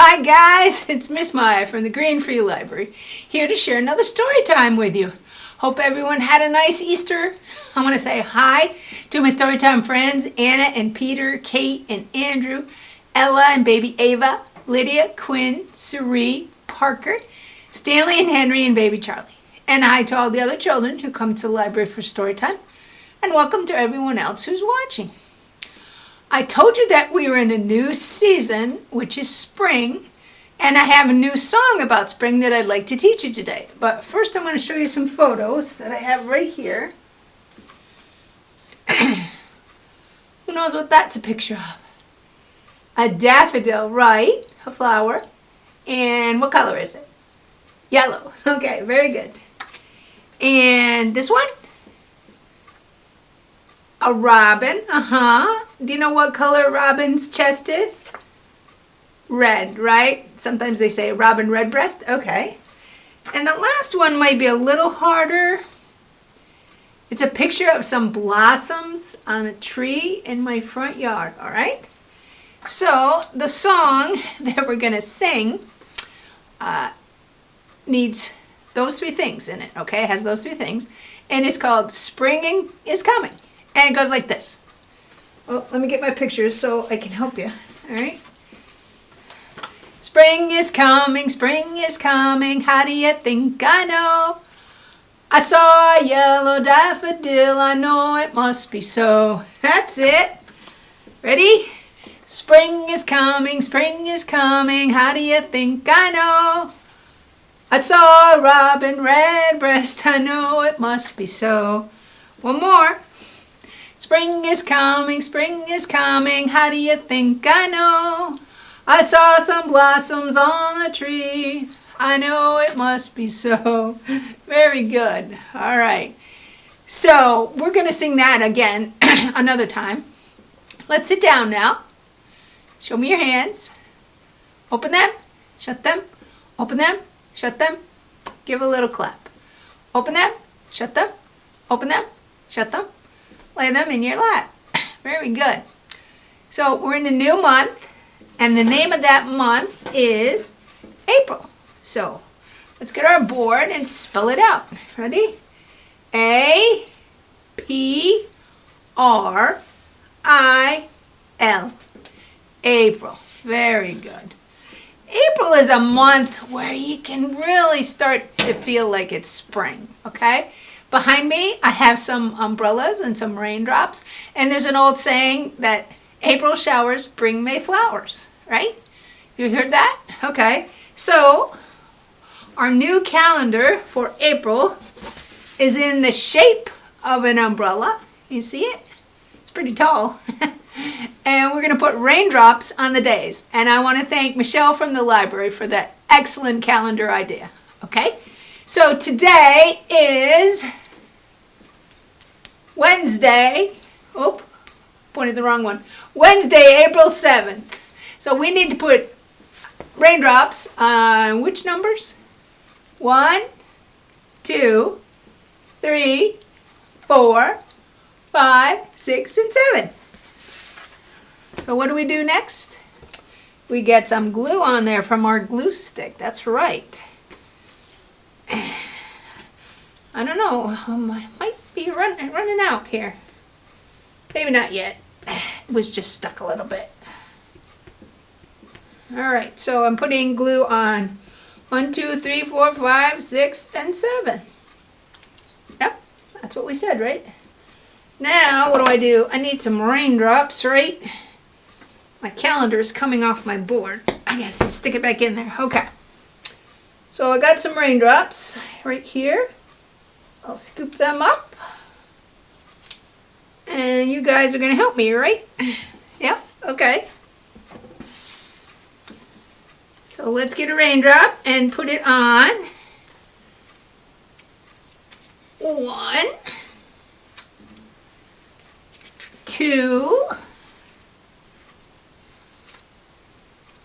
Hi guys, it's Miss Maya from the Green Free Library, here to share another story time with you. Hope everyone had a nice Easter. I want to say hi to my Storytime friends, Anna and Peter, Kate and Andrew, Ella and baby Ava, Lydia, Quinn, Cerie, Parker, Stanley and Henry and baby Charlie. And hi to all the other children who come to the library for story time. And welcome to everyone else who's watching. I told you that we were in a new season, which is spring, and I have a new song about spring that I'd like to teach you today. But first I'm going to show you some photos that I have right here. Who knows what that's a picture of? A daffodil, right? A flower. And what color is it? Yellow. Okay, very good. And this one? A robin, Do you know what color a robin's chest is? Red, right? Sometimes they say robin redbreast. Okay. And the last one might be a little harder. It's a picture of some blossoms on a tree in my front yard, all right? So the song that we're going to sing needs those three things in it, okay? It has those three things. And it's called Spring is Coming. And it goes like this. Well, let me get my pictures so I can help you. All right. Spring is coming, how do you think I know? I saw a yellow daffodil, I know it must be so. That's it. Ready? Spring is coming, how do you think I know? I saw a robin redbreast, I know it must be so. One more. Spring is coming, how do you think I know? I saw some blossoms on a tree, I know it must be so. Very good. All right. So we're going to sing that again another time. Let's sit down now. Show me your hands. Open them, shut them, open them, shut them. Give a little clap. Open them, shut them, open them, shut them. Lay them in your lap. Very good. So we're in a new month, and the name of that month is April. So let's get our board and spell it out. Ready? A-P-R-I-L. April. Very good. April is a month where you can really start to feel like it's spring, okay? Behind me, I have some umbrellas and some raindrops. And there's an old saying that April showers bring May flowers, right? You heard that? Okay. So, our new calendar for April is in the shape of an umbrella. You see it? It's pretty tall. And we're going to put raindrops on the days. And I want to thank Michelle from the library for that excellent calendar idea. Okay? So today is Wednesday. Oh, pointed the wrong one. Wednesday, April 7th. So we need to put raindrops on which numbers? 1, 2, 3, 4, 5, 6, and 7. So what do we do next? We get some glue on there from our glue stick. That's right. I don't know, I might be running out here. Maybe not yet. It was just stuck a little bit. Alright, so I'm putting glue on 1, 2, 3, 4, 5, 6, and 7. Yep, that's what we said, right? Now, what do? I need some raindrops, right? My calendar is coming off my board. I guess I'll stick it back in there. Okay. So I got some raindrops right here. I'll scoop them up. And you guys are going to help me, right? Yep, okay. So let's get a raindrop and put it on. 1, 2,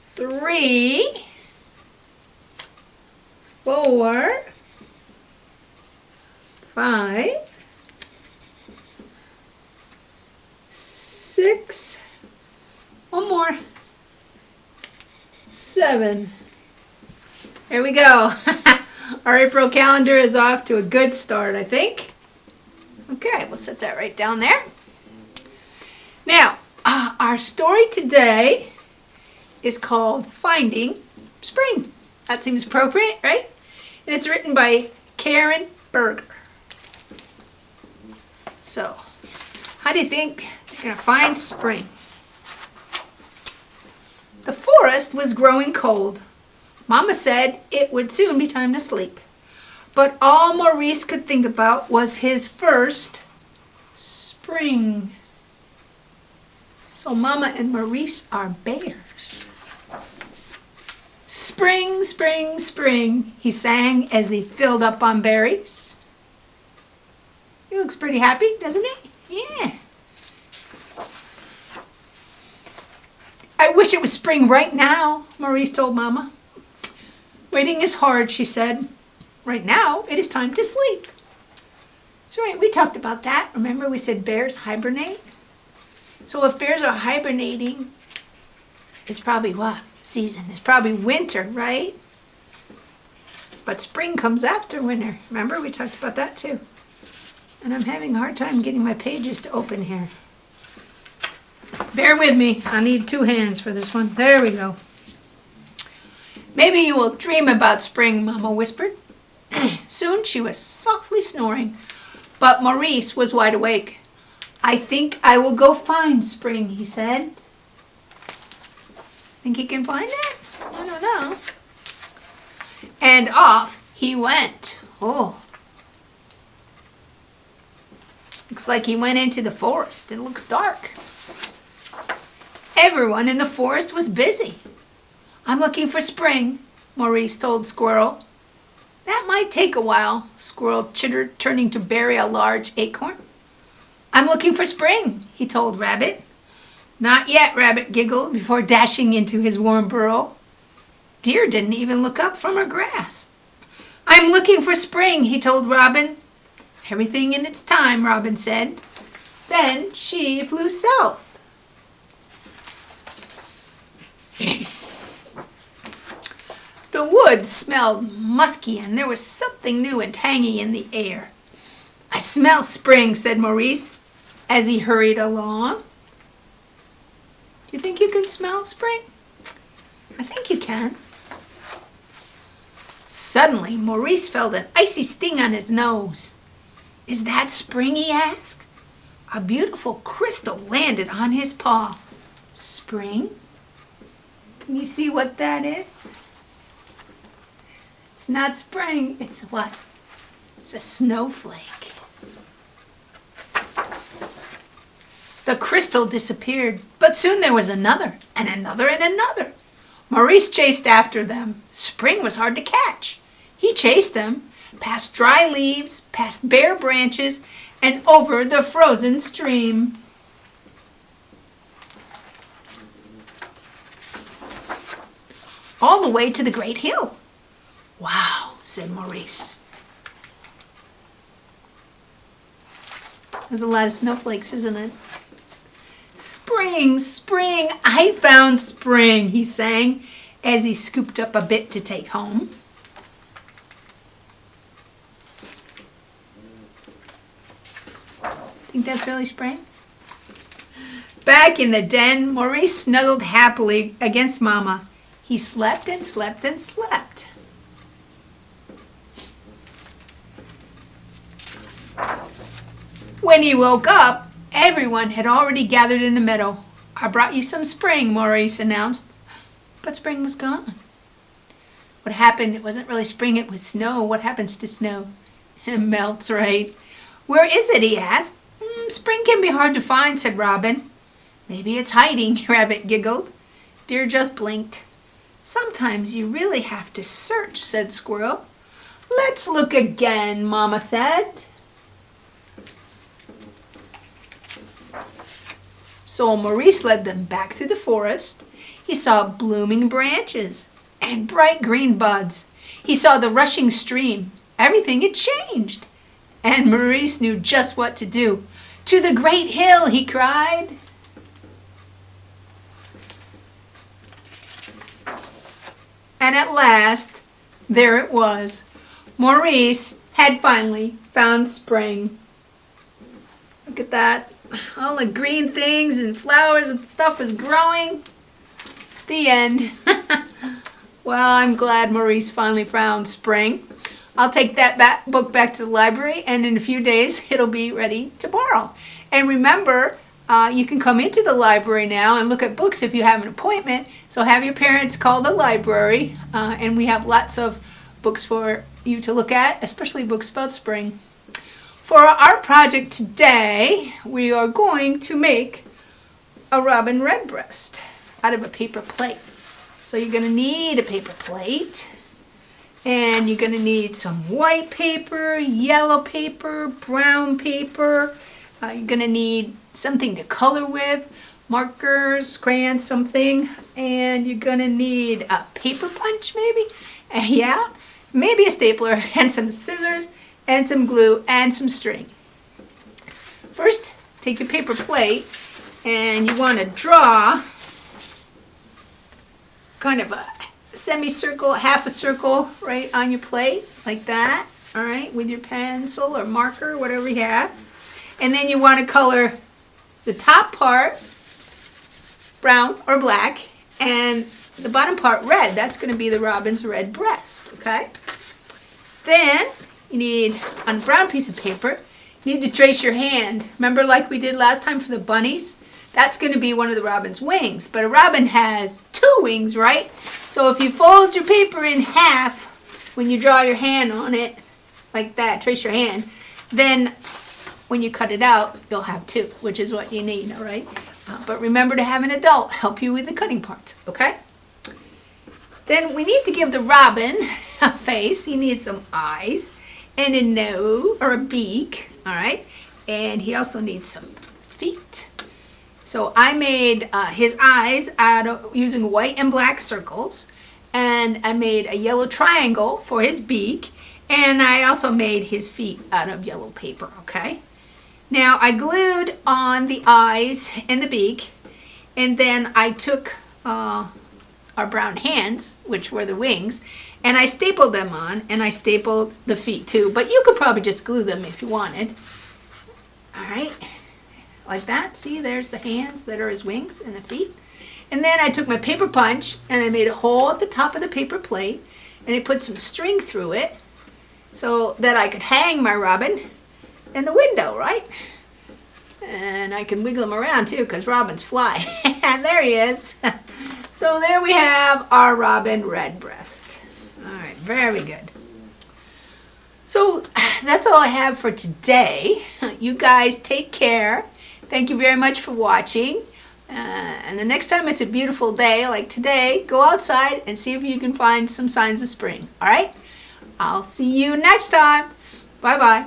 3, 4, 5, 6, one more, 7. There we go. Our April calendar is off to a good start, I think. Okay, we'll set that right down there. Now, our story today is called Finding Spring. That seems appropriate, right? And it's written by Carin Berger. So, how do you think they're going to find spring? The forest was growing cold. Mama said it would soon be time to sleep. But all Maurice could think about was his first spring. So Mama and Maurice are bears. Spring, spring, spring, he sang as he filled up on berries. He looks pretty happy, doesn't he? Yeah. I wish it was spring right now, Maurice told Mama. Waiting is hard, she said. Right now, it is time to sleep. That's right, we talked about that. Remember we said bears hibernate? So if bears are hibernating, it's probably what season? It's probably winter, right? But spring comes after winter. Remember we talked about that too. And I'm having a hard time getting my pages to open here. Bear with me. I need 2 hands for this one. There we go. Maybe you will dream about spring, Mama whispered. Soon she was softly snoring, but Maurice was wide awake. I think I will go find spring, he said. Think he can find it? I don't know. And off he went. Oh. Looks like he went into the forest. It looks dark. Everyone in the forest was busy. I'm looking for spring, Maurice told Squirrel. That might take a while, Squirrel chittered, turning to bury a large acorn. I'm looking for spring, he told Rabbit. Not yet, Rabbit giggled before dashing into his warm burrow. Deer didn't even look up from her grass. I'm looking for spring, he told Robin. Everything in its time, Robin said. Then she flew south. The woods smelled musky and there was something new and tangy in the air. I smell spring, said Maurice as he hurried along. Do you think you can smell spring? I think you can. Suddenly, Maurice felt an icy sting on his nose. Is that spring? He asked. A beautiful crystal landed on his paw. Spring? Can you see what that is? It's not spring, it's what? It's a snowflake. The crystal disappeared, but soon there was another, and another, and another. Maurice chased after them. Spring was hard to catch. He chased them, past dry leaves, past bare branches, and over the frozen stream. All the way to the great hill. Wow, said Maurice. There's a lot of snowflakes, isn't it? Spring, spring, I found spring, he sang as he scooped up a bit to take home. Think that's really spring? Back in the den, Maurice snuggled happily against Mama. He slept and slept and slept. When he woke up, everyone had already gathered in the meadow. I brought you some spring, Maurice announced. But spring was gone. What happened? It wasn't really spring, it was snow. What happens to snow? It melts, right? Where is it? He asked. Spring can be hard to find, said Robin. Maybe it's hiding, Rabbit giggled. Deer just blinked. Sometimes you really have to search, said Squirrel. Let's look again, Mama said. So Maurice led them back through the forest. He saw blooming branches and bright green buds. He saw the rushing stream. Everything had changed. And Maurice knew just what to do. To the great hill, he cried. And at last, there it was. Maurice had finally found spring. Look at that. All the green things and flowers and stuff is growing. The end. Well, I'm glad Maurice finally found spring. I'll take that book back to the library, and in a few days it'll be ready to borrow. And remember, you can come into the library now and look at books if you have an appointment. So have your parents call the library, and we have lots of books for you to look at, especially books about spring. For our project today, we are going to make a robin redbreast out of a paper plate. So you're going to need a paper plate, and you're going to need some white paper, yellow paper, brown paper. You're going to need something to color with, markers, crayons, something, and you're going to need a paper punch maybe, yeah, maybe a stapler, and some scissors, and some glue, and some string. First, take your paper plate, and you want to draw kind of a semicircle, half a circle right on your plate, like that, all right, with your pencil or marker, whatever you have. And then you want to color the top part brown or black, and the bottom part red. That's going to be the robin's red breast, okay? Then you need, on a brown piece of paper, you need to trace your hand. Remember like we did last time for the bunnies? That's going to be one of the robin's wings. But a robin has 2 wings, right? So if you fold your paper in half when you draw your hand on it, like that, trace your hand, then when you cut it out, you'll have 2, which is what you need, all right? But remember to have an adult help you with the cutting parts, okay? Then we need to give the robin a face. He needs some eyes and a nose or a beak, all right? And he also needs some feet. So I made his eyes out of using white and black circles, and I made a yellow triangle for his beak, and I also made his feet out of yellow paper, okay? Now I glued on the eyes and the beak, and then I took our brown hands, which were the wings, and I stapled them on, and I stapled the feet too, but you could probably just glue them if you wanted. All right, like that. See, there's the hands that are his wings and the feet. And then I took my paper punch and I made a hole at the top of the paper plate, and I put some string through it so that I could hang my robin in the window, right? And I can wiggle him around too, because robins fly. And there he is. So there we have our robin redbreast. All right, very good. So that's all I have for today. You guys take care. Thank you very much for watching. And the next time it's a beautiful day like today, go outside and see if you can find some signs of spring. All right? I'll see you next time. Bye-bye.